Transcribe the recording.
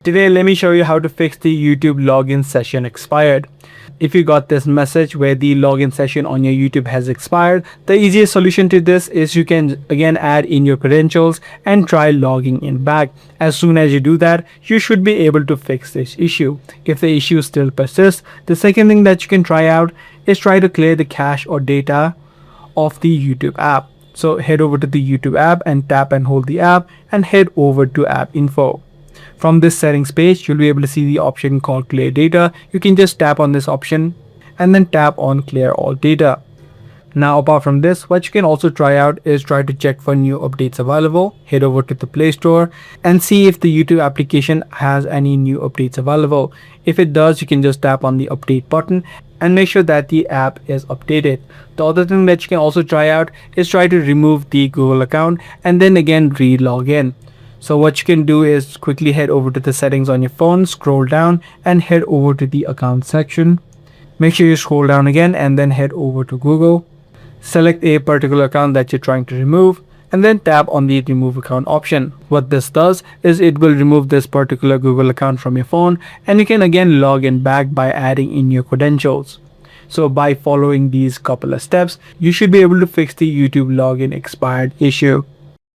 Today, let me show you how to fix the YouTube login session expired. If you got this message where the login session on your YouTube has expired, the easiest solution to this is you can again add in your credentials and try logging in back. As soon as you do that, you should be able to fix this issue. If the issue still persists, the second thing that you can try out is try to clear the cache or data of the YouTube app. So head over to the YouTube app and tap and hold the app and head over to app info. From this settings page, you'll be able to see the option called clear data. You can just tap on this option and then tap on clear all data. Now apart from this, what you can also try out is try to check for new updates available. Head over to the Play Store and see if the YouTube application has any new updates available. If it does, you can just tap on the update button and make sure that the app is updated. The other thing that you can also try out is try to remove the Google account and then again re-log in. So what you can do is quickly head over to the settings on your phone, scroll down and head over to the account section. Make sure you scroll down again and then head over to Google. Select a particular account that you're trying to remove and then tap on the remove account option. What this does is it will remove this particular Google account from your phone and you can again log in back by adding in your credentials. So by following these couple of steps, you should be able to fix the YouTube login expired issue.